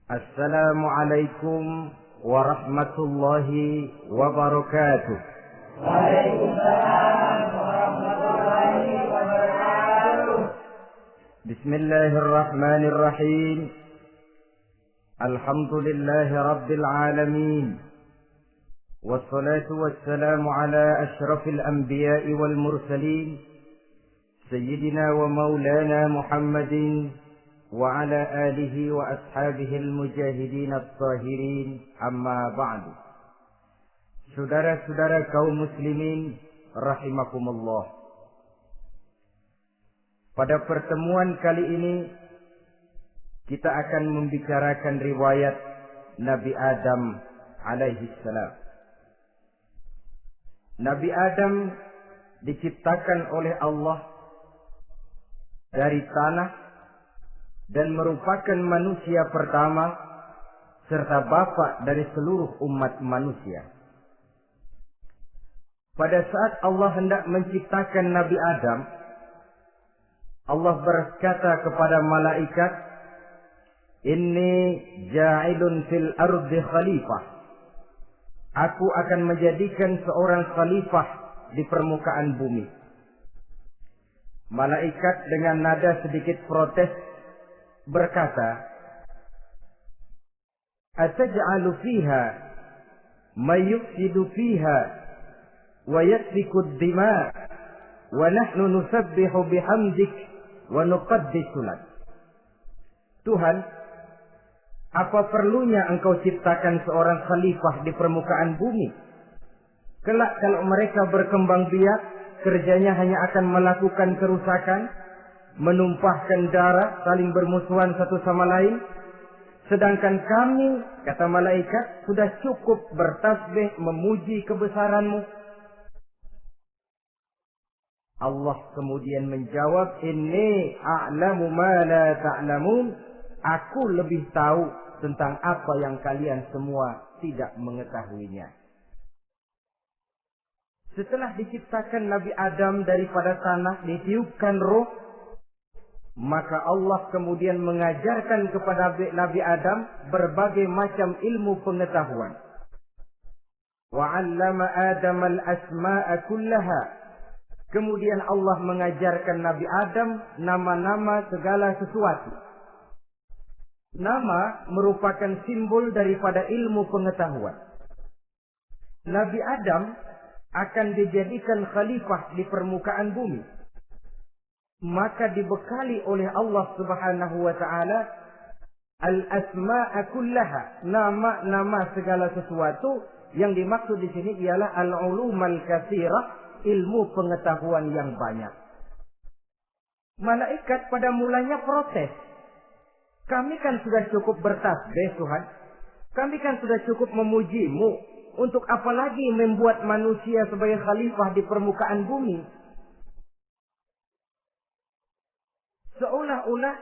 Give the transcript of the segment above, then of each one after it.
Assalamualaikum warahmatullahi wabarakatuh. Waalaikumsalam warahmatullahi wabarakatuh. Bismillahirrahmanirrahim. Alhamdulillahi rabbil alamin. Wassalatu wassalamu ala ashrafil anbiya'i wal mursalin. Sayyidina wa maulana Muhammadin وعلى آله وأصحابه المجاهدين الطاهرين أما بعد. Saudara-saudara kaum muslimin rahimakumullah. Pada pertemuan kali ini kita akan membicarakan riwayat Nabi Adam alaihi salam. Nabi Adam diciptakan oleh Allah dari tanah dan merupakan manusia pertama serta bapa dari seluruh umat manusia. Pada saat Allah hendak menciptakan Nabi Adam, Allah berkata kepada malaikat, "Inni ja'ilun fil ardi khalifah." Aku akan menjadikan seorang khalifah di permukaan bumi. Malaikat dengan nada sedikit protes berkata, "Ataj'alu fiha may yufsidu fiha wa yasfiku ad-dima wa nahnu nusabbihu bihamdik wa nuqaddisu lak." Tuhan, apa perlunya engkau ciptakan seorang khalifah di permukaan bumi? Kelak kalau mereka berkembang biak, kerjanya hanya akan melakukan kerusakan, menumpahkan darah, saling bermusuhan satu sama lain. Sedangkan kami, kata malaikat, sudah cukup bertasbih memuji kebesaranmu. Allah kemudian menjawab, "Inni a'lamu ma la ta'lamun." Aku lebih tahu tentang apa yang kalian semua tidak mengetahuinya. Setelah diciptakan Nabi Adam daripada tanah, ditiupkan roh, maka Allah kemudian mengajarkan kepada Nabi Adam berbagai macam ilmu pengetahuan. Wa 'allama Adam al-asma'a kullaha. Kemudian Allah mengajarkan Nabi Adam nama-nama segala sesuatu. Nama merupakan simbol daripada ilmu pengetahuan. Nabi Adam akan dijadikan khalifah di permukaan bumi. Maka dibekali oleh Allah Subhanahu wa taala al-asma'a kullaha, nama-nama segala sesuatu. Yang dimaksud di sini ialah al-ulumal katsirah, ilmu pengetahuan yang banyak. Malaikat pada mulanya protes. Kami kan sudah cukup bertasbih Tuhan. Kami kan sudah cukup memujimu. Untuk apa lagi membuat manusia sebagai khalifah di permukaan bumi? Seolah-olah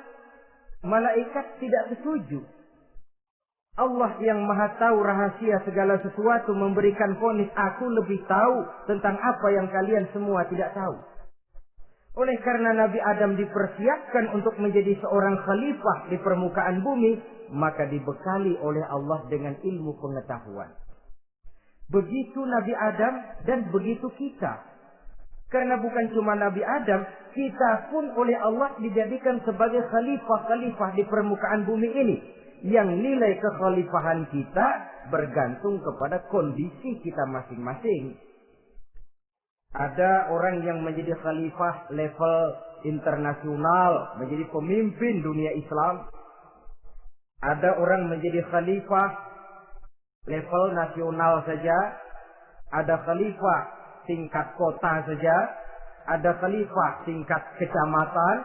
malaikat tidak setuju. Allah yang maha tahu rahasia segala sesuatu memberikan vonis, aku lebih tahu tentang apa yang kalian semua tidak tahu. Oleh karena Nabi Adam dipersiapkan untuk menjadi seorang khalifah di permukaan bumi, maka dibekali oleh Allah dengan ilmu pengetahuan. Begitu Nabi Adam dan begitu kita. Karena bukan cuma Nabi Adam, kita pun oleh Allah dijadikan sebagai khalifah-khalifah di permukaan bumi ini. Yang nilai kekhalifahan kita bergantung kepada kondisi kita masing-masing. Ada orang yang menjadi khalifah level internasional, menjadi pemimpin dunia Islam. Ada orang menjadi khalifah level nasional saja. Ada khalifah tingkat kota saja. Ada khalifah tingkat kecamatan.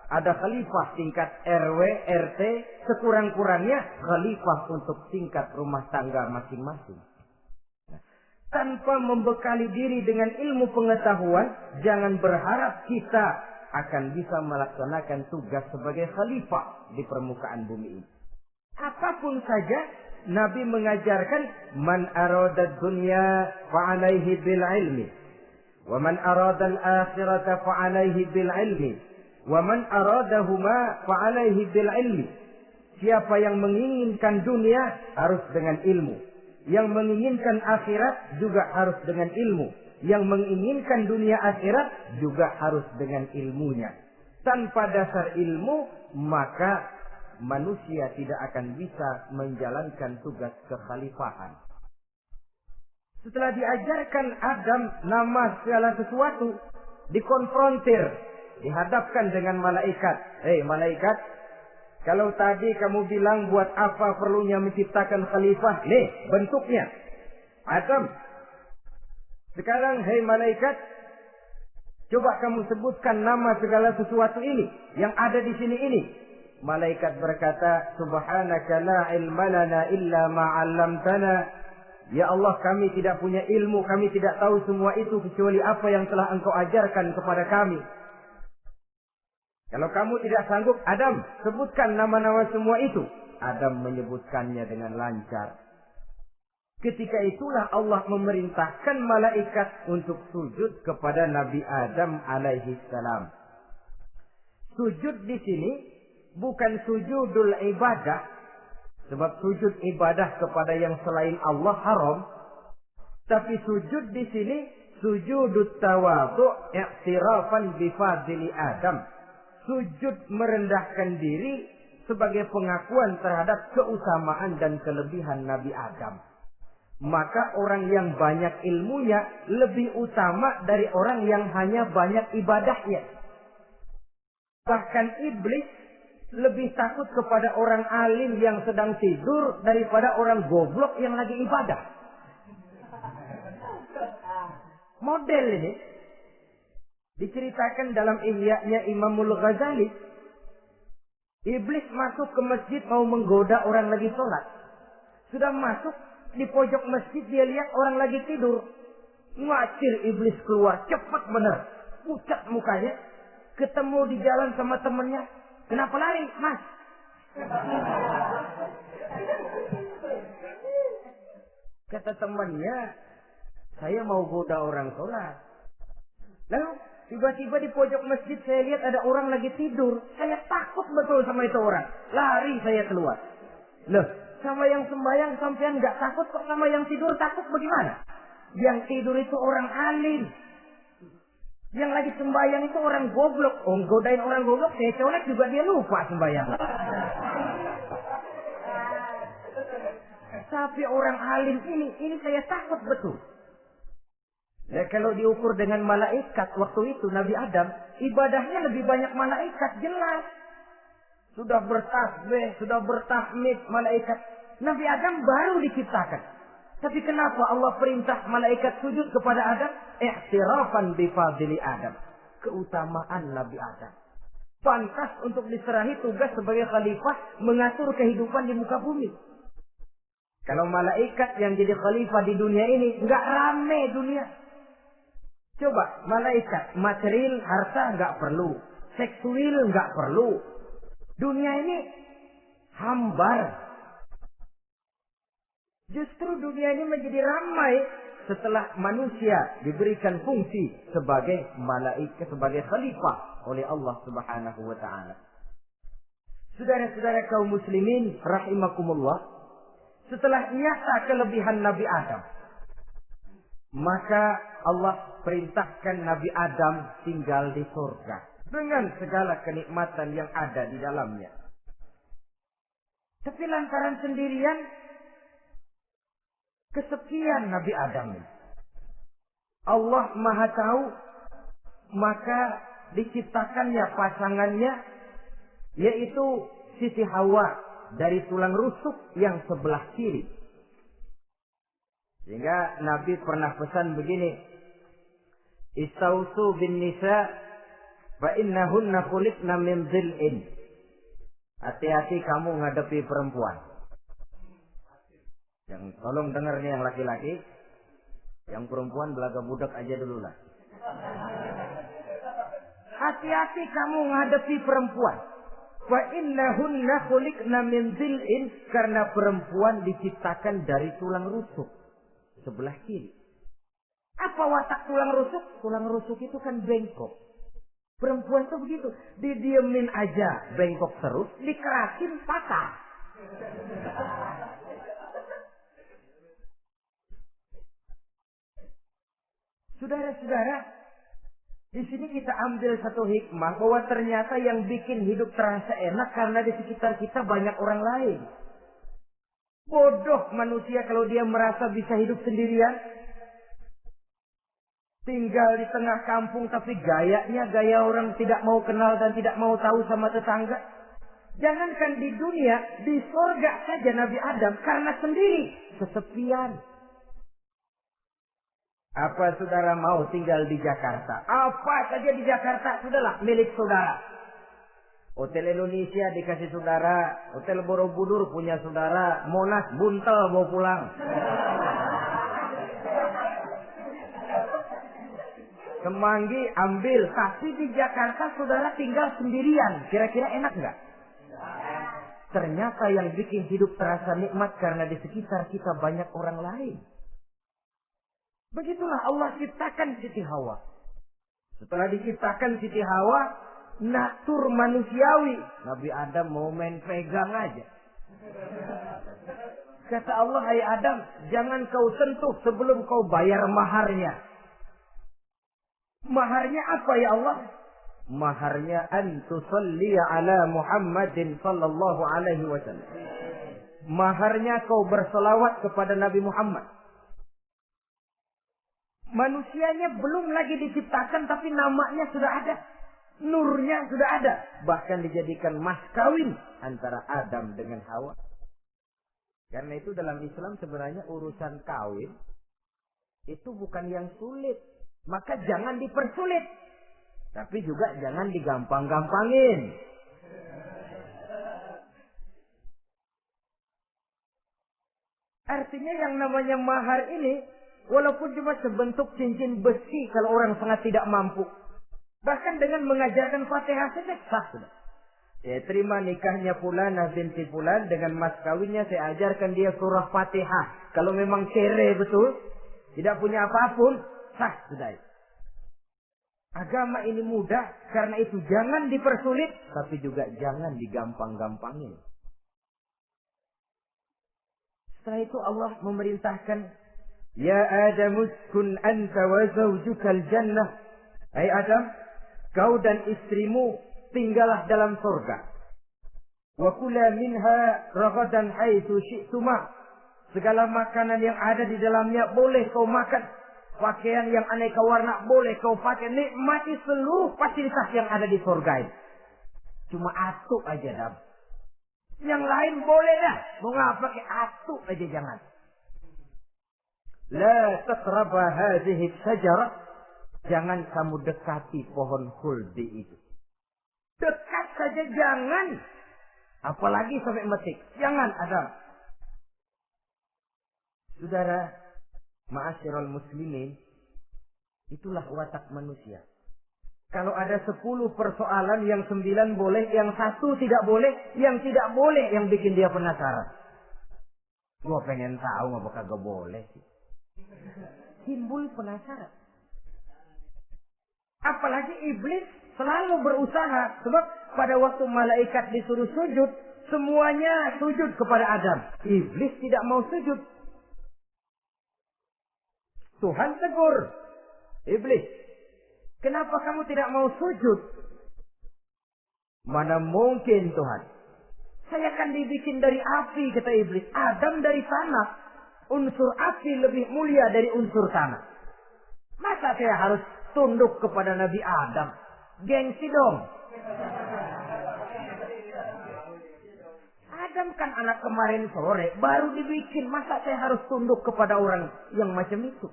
Ada khalifah tingkat RW, RT. Sekurang-kurangnya khalifah untuk tingkat rumah tangga masing-masing. Tanpa membekali diri dengan ilmu pengetahuan, jangan berharap kita akan bisa melaksanakan tugas sebagai khalifah di permukaan bumi ini. Apapun saja, Nabi mengajarkan, man arada dunya fa'alaihi bil ilmi, wa man arada al-akhirata fa'alaihi bil ilmi, wa man aradahuma fa'alaihi bil ilmi. Siapa yang menginginkan dunia harus dengan ilmu. Yang menginginkan akhirat juga harus dengan ilmu. Yang menginginkan dunia akhirat juga harus dengan ilmunya. Tanpa dasar ilmu, maka manusia tidak akan bisa menjalankan tugas kekhalifahan. Setelah diajarkan Adam nama segala sesuatu, dikonfrontir, dihadapkan dengan malaikat. Hei malaikat, kalau tadi kamu bilang buat apa perlunya menciptakan khalifah? Nih bentuknya. Adam. Sekarang hei malaikat, coba kamu sebutkan nama segala sesuatu ini yang ada di sini ini. Malaikat berkata, Subhanaka la ilma lana illa ma 'allamtana. Ya Allah, kami tidak punya ilmu, kami tidak tahu semua itu kecuali apa yang telah Engkau ajarkan kepada kami. Kalau kamu tidak sanggup, Adam, sebutkan nama-nama semua itu. Adam menyebutkannya dengan lancar. Ketika itulah Allah memerintahkan malaikat untuk sujud kepada Nabi Adam alaihi salam. Sujud di sini bukan sujudul ibadah, sebab sujud ibadah kepada yang selain Allah haram. Tapi sujud di sini sujudut tawadhu' i'tirafan bi fadli Adam. Sujud merendahkan diri sebagai pengakuan terhadap keutamaan dan kelebihan Nabi Adam. Maka orang yang banyak ilmunya lebih utama dari orang yang hanya banyak ibadahnya. Bahkan iblis lebih takut kepada orang alim yang sedang tidur daripada orang goblok yang lagi ibadah. Model ini diceritakan dalam Ihya-nya Imamul Ghazali. Iblis masuk ke masjid mau menggoda orang lagi sholat. Sudah masuk di pojok masjid, dia lihat orang lagi tidur. Ngacir iblis keluar, cepat benar. Pucat mukanya. Ketemu di jalan sama temannya. Kenapa lari, Mas? Kata temannya, saya mau goda orang sholat. Lalu tiba-tiba di pojok masjid saya lihat ada orang lagi tidur. Saya takut betul sama itu orang. Lari saya keluar. Loh, sama yang sembahyang sampean nggak takut, kok sama yang tidur takut bagaimana? Yang tidur itu orang alim. Yang lagi sembahyang itu orang goblok. Oh, godain orang goblok, saya colek juga dia lupa sembahyang. Tapi orang alim ini saya takut betul. Ya, kalau diukur dengan malaikat waktu itu Nabi Adam, ibadahnya lebih banyak malaikat, jelas. Sudah bertasbih, sudah bertahmid malaikat. Nabi Adam baru diciptakan. Tapi kenapa Allah perintah malaikat sujud kepada Adam? I'tirafan bi fadli Adam. Keutamaan Nabi Adam. Pantas untuk diserahi tugas sebagai khalifah mengatur kehidupan di muka bumi. Kalau malaikat yang jadi khalifah di dunia ini, nggak rame dunia. Coba, malaikat, material, harta nggak perlu. Seksual nggak perlu. Dunia ini hambar. Justru dunia ini menjadi ramai setelah manusia diberikan fungsi sebagai malaikat, sebagai khalifah oleh Allah Subhanahu wa taala. Saudara-saudara kaum muslimin rahimakumullah, setelah nyata kelebihan Nabi Adam, maka Allah perintahkan Nabi Adam tinggal di surga dengan segala kenikmatan yang ada di dalamnya. Tapi lantaran sendirian, kesepian Nabi Adam ini, Allah Maha tahu, maka diciptakannya pasangannya, yaitu Siti Hawa dari tulang rusuk yang sebelah kiri. Sehingga Nabi pernah pesan begini, Istausu bin nisa fa innahunna khuliqna min dhil'in. Hati-hati kamu ngadepi perempuan. Yang tolong dengar nih yang laki-laki, yang perempuan belaga budak aja dulu lah. Hati-hati kamu ngadepi perempuan. Fa innahunna khuliqna min dhil'in, karena perempuan diciptakan dari tulang rusuk sebelah kiri. Apa watak tulang rusuk? Tulang rusuk itu kan bengkok. Perempuan tuh begitu, didiemin aja bengkok terus, dikerasin patah. Saudara-saudara, di sini kita ambil satu hikmah bahwa ternyata yang bikin hidup terasa enak karena di sekitar kita banyak orang lain. Bodoh manusia kalau dia merasa bisa hidup sendirian. Tinggal di tengah kampung tapi gayanya gaya orang tidak mau kenal dan tidak mau tahu sama tetangga. Jangankan di dunia, di surga saja Nabi Adam karena sendiri, kesepian. Apa saudara mau tinggal di Jakarta? Apa saja di Jakarta, sudahlah milik saudara. Hotel Indonesia dikasih saudara, Hotel Borobudur punya saudara, Monas buntel mau pulang. Semanggi ambil, tapi di Jakarta saudara tinggal sendirian. Kira-kira enak nggak? Ternyata yang bikin hidup terasa nikmat karena di sekitar kita banyak orang lain. Begitulah Allah ciptakan Siti Hawa. Setelah diciptakan Siti Hawa, natur manusiawi. Nabi Adam mau main pegang aja. Kata Allah, hai Adam, jangan kau sentuh sebelum kau bayar maharnya. Maharnya apa ya Allah? Maharnya an tusalli ala Muhammadin sallallahu alaihi wasallam. Maharnya kau berselawat kepada Nabi Muhammad. Manusianya belum lagi diciptakan tapi namanya sudah ada. Nurnya sudah ada. Bahkan dijadikan mas kawin antara Adam dengan Hawa. Karena itu dalam Islam sebenarnya urusan kawin itu bukan yang sulit. Maka jangan dipersulit. Tapi juga jangan digampang-gampangin. Artinya yang namanya mahar ini, walaupun cuma sebentuk cincin besi kalau orang sangat tidak mampu. Bahkan dengan mengajarkan Fatihah saja sah sudah. Ya, terima nikahnya Fulanah binti Fulan, dengan mas kawinnya saya ajarkan dia surah Fatihah. Kalau memang kere betul, tidak punya apapun, sah sudah. Agama ini mudah, karena itu jangan dipersulit, tapi juga jangan digampang-gampangin. Setelah itu Allah memerintahkan, Ya Adam uskun anta wa zawjukal jannah. Hai Adam, kau dan istrimu tinggallah dalam surga. Wa kula minha ragadan haitsu syi'tuma. Segala makanan yang ada di dalamnya boleh kau makan. Pakaian yang aneka warna boleh kau pakai. Nikmati seluruh fasilitas yang ada di surga ini. Cuma atuk aja Adam. Yang lain boleh dah. Mau nggak pakai atuk aja jangan. La taqraba hadhihi syajarah. Jangan kamu dekati pohon khuldi itu. Dekat saja jangan. Apalagi sampai metik. Jangan Adam. Saudara, ma'asyiral muslimin, itulah watak manusia. Kalau ada 10 persoalan, yang 9 boleh, yang 1 tidak boleh, yang tidak boleh yang bikin dia penasaran. Gua pengen tahu apa kagak boleh sih. timbul penasaran. Apalagi iblis selalu berusaha. Sebab pada waktu malaikat disuruh sujud, semuanya sujud kepada Adam. Iblis tidak mau sujud. Tuhan tegur iblis, kenapa kamu tidak mau sujud? Mana mungkin Tuhan, saya kan dibikin dari api, kata iblis. Adam dari tanah. Unsur api lebih mulia dari unsur tanah. Masa saya harus tunduk kepada Nabi Adam? Gengsi dong. Adam kan anak kemarin sore, baru dibikin. Masa saya harus tunduk kepada orang yang macam itu?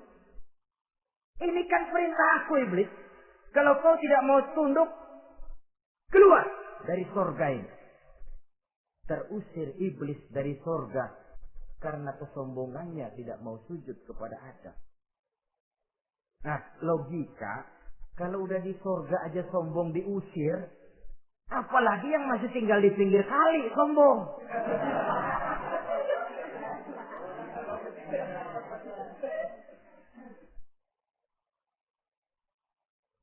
Ini kan perintah aku, iblis. Kalau kau tidak mau tunduk, keluar dari surga ini. Terusir iblis dari surga karena kesombongannya tidak mau sujud kepada Adam. Nah, logika, kalau udah di surga aja sombong diusir, apalagi yang masih tinggal di pinggir kali sombong.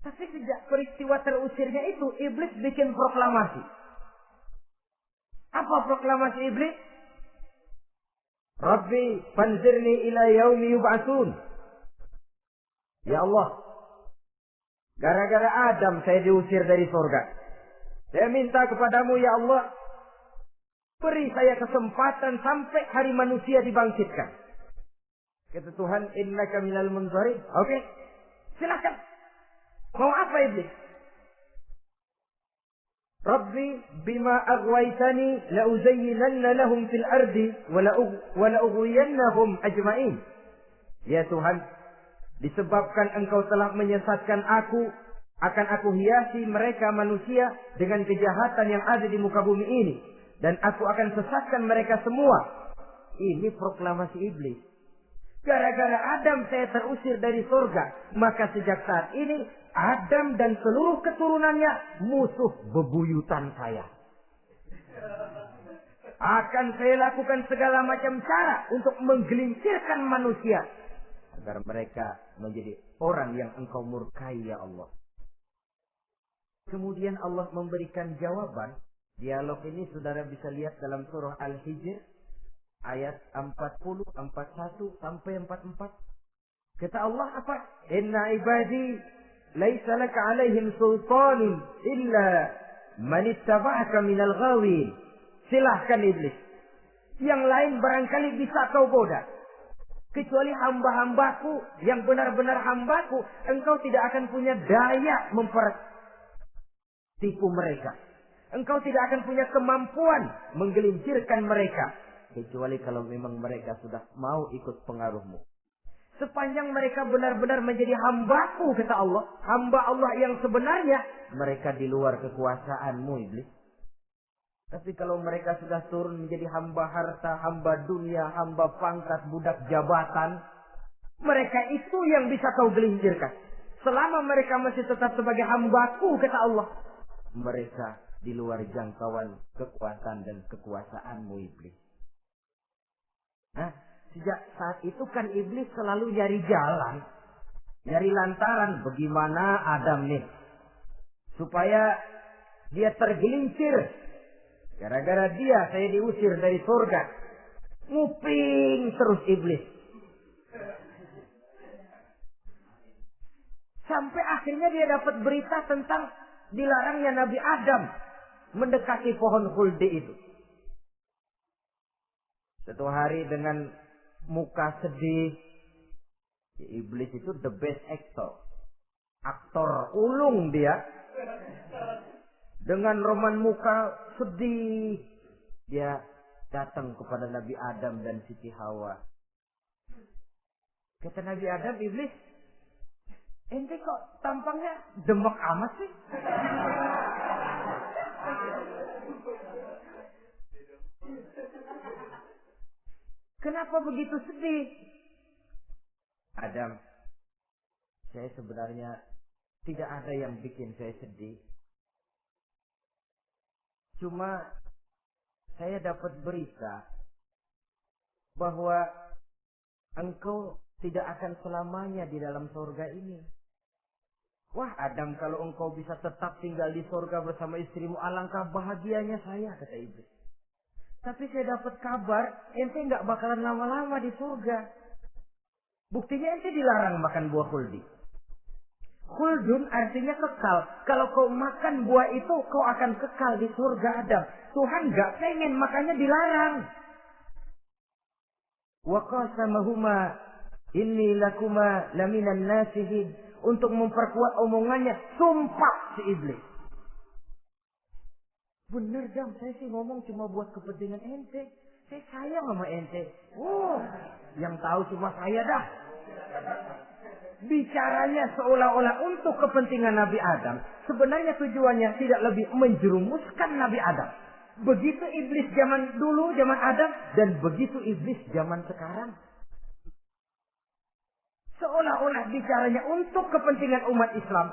Tapi sejak peristiwa terusirnya itu, iblis bikin proklamasi. Apa proklamasi iblis? Rabbi fanzirni ila yaumi yub'atsun. Ya Allah, gara-gara Adam saya diusir dari surga. Saya minta kepadamu ya Allah, beri saya kesempatan sampai hari manusia dibangkitkan. Kata Tuhan, innaka minal munzarin. Oke, silakan. Mau apa iblis? Rabbi bima aghwaytani la uzayyinanna lahum fil ardi wa la ughwiyannahum ajma'in. Ya Tuhan, disebabkan engkau telah menyesatkan aku, akan aku hiasi mereka manusia dengan kejahatan yang ada di muka bumi ini, dan aku akan sesatkan mereka semua. Ini proklamasi iblis. Gara-gara Adam saya terusir dari surga, maka sejak saat ini Adam dan seluruh keturunannya musuh bebuyutan saya. Akan saya lakukan segala macam cara untuk menggelincirkan manusia agar mereka menjadi orang yang engkau murkai ya Allah. Kemudian Allah memberikan jawaban. Dialog ini saudara bisa lihat dalam surah Al-Hijr ayat 40, 41 sampai 44. Kata Allah apa? Inna ibadi laisa laka alaihim sultanin illa man ittaba'aka minal ghawin. Silahkan iblis. Yang lain barangkali bisa kau goda. Kecuali hamba-hambaku yang benar-benar hambaku, engkau tidak akan punya daya mempertipu mereka. Engkau tidak akan punya kemampuan menggelincirkan mereka. Kecuali kalau memang mereka sudah mau ikut pengaruhmu. Sepanjang mereka benar-benar menjadi hambaku, kata Allah, hamba Allah yang sebenarnya, mereka di luar kekuasaanmu, iblis. Tapi kalau mereka sudah turun menjadi hamba harta, hamba dunia, hamba pangkat, budak jabatan, mereka itu yang bisa kau gelincirkan. Selama mereka masih tetap sebagai hambaku, kata Allah, mereka di luar jangkauan kekuatan dan kekuasaanmu, iblis. Nah, sejak saat itu kan iblis selalu nyari jalan, nyari lantaran bagaimana Adam nih supaya dia tergelincir. Gara-gara dia saya diusir dari surga. Nguping terus iblis. Sampai akhirnya dia dapat berita tentang dilarangnya Nabi Adam mendekati pohon khuldi itu. Satu hari dengan muka sedih, iblis itu the best actor. Aktor ulung dia. Dengan roman muka sedih, dia datang kepada Nabi Adam dan Siti Hawa. Kata Nabi Adam, iblis, ente kok tampangnya demek amat sih? Kenapa begitu sedih? Adam, saya sebenarnya tidak ada yang bikin saya sedih. Cuma saya dapat berita bahwa engkau tidak akan selamanya di dalam surga ini. Wah Adam, kalau engkau bisa tetap tinggal di surga bersama istrimu, alangkah bahagianya saya, kata iblis. Tapi saya dapat kabar, ente nggak bakalan lama-lama di surga. Buktinya ente dilarang makan buah khuldi. Khuldun artinya kekal. Kalau kau makan buah itu, kau akan kekal di surga Adam. Tuhan nggak pengen, makanya dilarang. Wa qasamahuma inni lakuma laminan nasihin. Untuk memperkuat omongannya, sumpah si iblis. Bener Jam, saya sih ngomong cuma buat kepentingan ente. Saya sayang sama ente. Yang tahu cuma saya dah. Bicaranya seolah-olah untuk kepentingan Nabi Adam. Sebenarnya tujuannya tidak lebih menjerumuskan Nabi Adam. Begitu iblis zaman dulu, zaman Adam. Dan begitu iblis zaman sekarang. Seolah-olah bicaranya untuk kepentingan umat Islam.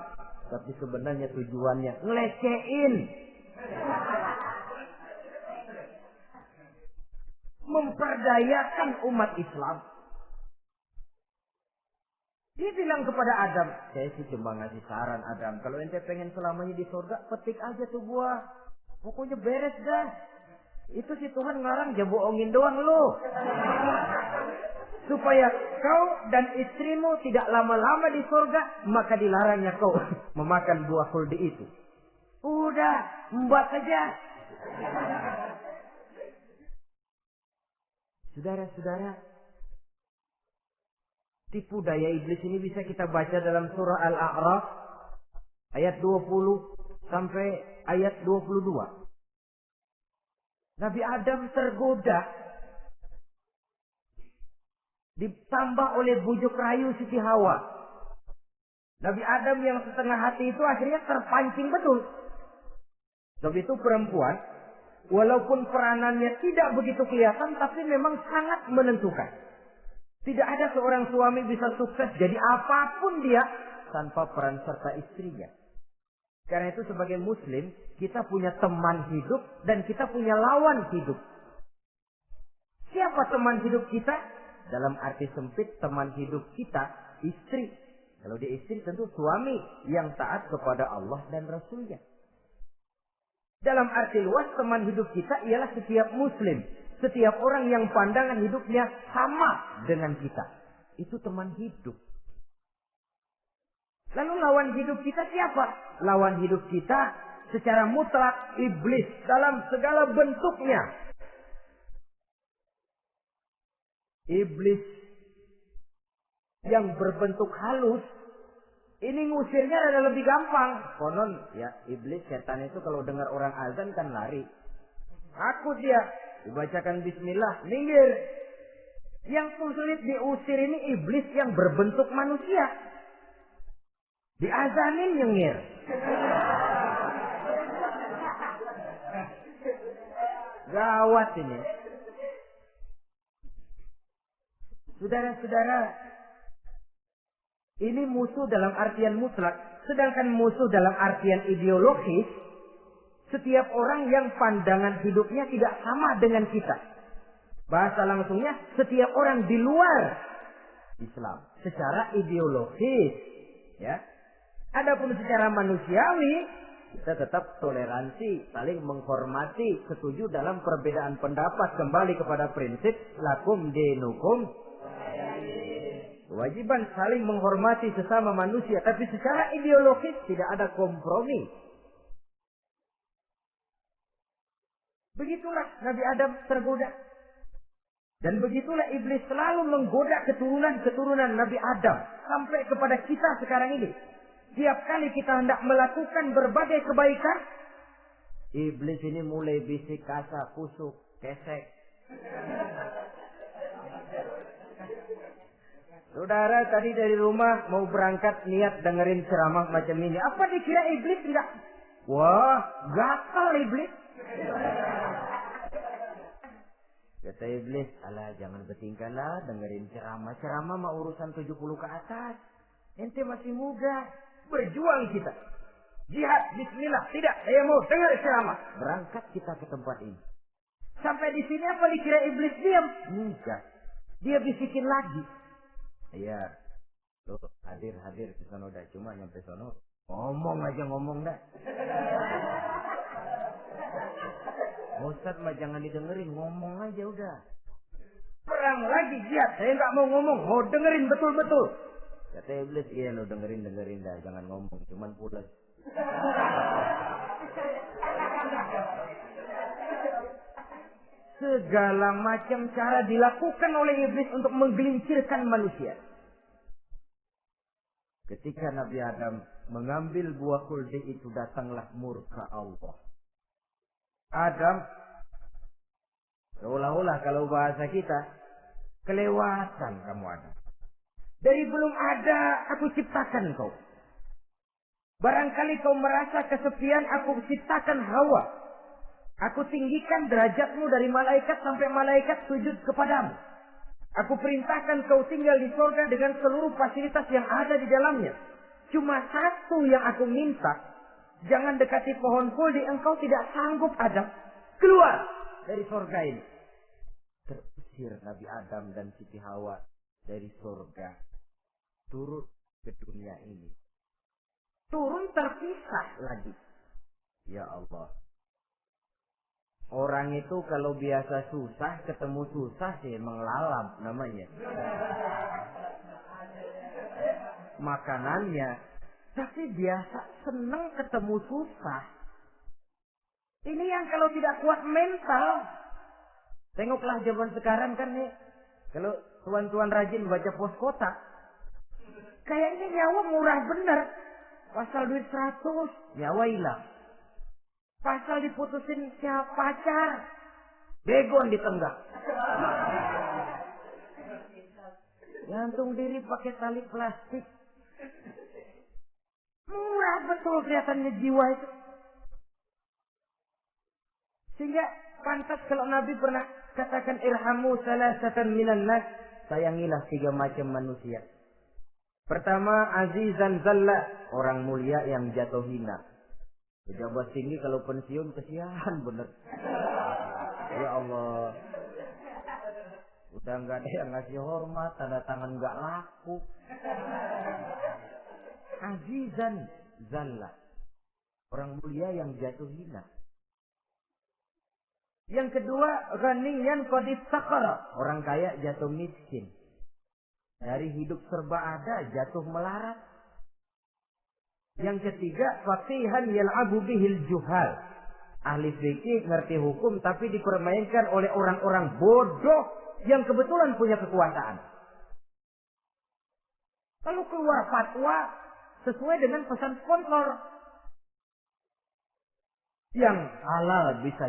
Tapi sebenarnya tujuannya ngelecehin. Memperdayakan umat Islam. Dia bilang kepada Adam, saya sih cuma ngasih saran Adam. Kalau ente pengen selamanya di surga, petik aja tuh buah. Pokoknya beres dah. Itu si Tuhan ngarang, dia bohongin doang lo. Supaya kau dan istrimu tidak lama-lama di surga, maka dilarangnya kau memakan buah khuldi itu. Udah, embat saja. Saudara-saudara, tipu daya iblis ini bisa kita baca dalam surah Al-A'raf ayat 20 sampai ayat 22. Nabi Adam tergoda, ditambah oleh bujuk rayu Siti Hawa. Nabi Adam yang setengah hati itu akhirnya terpancing betul. Sebab itu perempuan, walaupun peranannya tidak begitu kelihatan, tapi memang sangat menentukan. Tidak ada seorang suami bisa sukses jadi apapun dia tanpa peran serta istrinya. Karena itu sebagai muslim, kita punya teman hidup dan kita punya lawan hidup. Siapa teman hidup kita? Dalam arti sempit, teman hidup kita istri. Kalau dia istri tentu suami yang taat kepada Allah dan Rasulnya. Dalam arti luas, teman hidup kita ialah setiap muslim. Setiap orang yang pandangan hidupnya sama dengan kita. Itu teman hidup. Lalu lawan hidup kita siapa? Lawan hidup kita secara mutlak iblis dalam segala bentuknya. Iblis yang berbentuk halus, ini ngusirnya ada lebih gampang. Konon ya, iblis setan itu kalau dengar orang azan kan lari. Takut dia, dibacakan bismillah, minggir. Yang sulit diusir ini iblis yang berbentuk manusia. Diazanin nyengir. Gawat ini. Saudara-saudara, ini musuh dalam artian mutlak. Sedangkan musuh dalam artian ideologis, setiap orang yang pandangan hidupnya tidak sama dengan kita. Bahasa langsungnya, setiap orang di luar Islam secara ideologis, ya. Adapun secara manusiawi, kita tetap toleransi, saling menghormati, setuju dalam perbedaan pendapat, kembali kepada prinsip lakum dinukum. Kewajiban saling menghormati sesama manusia, tapi secara ideologis tidak ada kompromi. Begitulah Nabi Adam tergoda. Dan begitulah iblis selalu menggoda keturunan-keturunan Nabi Adam. Sampai kepada kita sekarang ini. Tiap kali kita hendak melakukan berbagai kebaikan, iblis ini mulai bisik kasar, kusuk, kesek. Saudara tadi dari rumah mau berangkat niat dengerin ceramah macam ini. Apa dikira iblis enggak? Wah, gatal iblis. Kata iblis, alah jangan bertingkah lah dengerin ceramah. Ceramah mah urusan 70 ke atas. Ente masih muda. Berjuang kita. Jihad, bismillah. Tidak, saya mau dengar ceramah. Berangkat kita ke tempat ini. Sampai di sini apa dikira iblis diam? Enggak. Dia bisikin lagi. Iya. Lo hadir ke sono dah, cuma nyampe sono ngomong aja ngomong dah. Ustaz mah jangan didengerin, ngomong aja udah. Perang lagi jihad, saya nggak mau ngomong, mau dengerin betul-betul. Kata iblis, iya lo dengerin dah, jangan ngomong, cuman pulas. Segala macam cara dilakukan oleh iblis untuk menggelincirkan manusia. Ketika Nabi Adam mengambil buah khuldi itu, datanglah murka Allah. Adam, seolah-olah kalau bahasa kita, kelewatan kamu Adam. Dari belum ada aku ciptakan kau. Barangkali kau merasa kesepian, aku ciptakan Hawa. Aku tinggikan derajatmu dari malaikat sampai malaikat sujud kepadamu. Aku perintahkan kau tinggal di surga dengan seluruh fasilitas yang ada di dalamnya. Cuma satu yang aku minta, jangan dekati pohon khuldi, engkau tidak sanggup Adam. Keluar dari surga ini. Terusir Nabi Adam dan Siti Hawa dari surga. Turun ke dunia ini. Turun terpisah lagi. Ya Allah. Orang itu kalau biasa susah, ketemu susah sih menglalap namanya. Makanannya. Tapi biasa senang ketemu susah. Ini yang kalau tidak kuat mental. Tengoklah zaman sekarang kan nih. Kalau tuan-tuan rajin baca pos kota. Kayaknya nyawa murah bener. Pasal duit 100, nyawa hilang. Pasal diputusin siapa pacar, begon ditenggak. Gantung diri pakai tali plastik. Murah betul kelihatannya jiwa itu. Sehingga pantas kalau Nabi pernah katakan irhamu salasatan minan nas, sayangilah 3 macam manusia. Pertama, azizan zalla, orang mulia yang jatuh hina. Pejabat tinggi kalau pensiun kesian bener. Ya Allah. Udah nggak ada yang ngasih hormat, tanda tangan nggak laku. Azizan zalla, orang mulia yang jatuh hina. Yang kedua, ghaniyan qad iftaqara, orang kaya jatuh miskin. Dari hidup serba ada jatuh melarat. Yang ketiga, faqihan yal'abu bihil juhal. Ahli fikih ngerti hukum tapi dipermainkan oleh orang-orang bodoh yang kebetulan punya kekuasaan. Lalu keluar fatwa sesuai dengan pesan sponsor. Yang halal bisa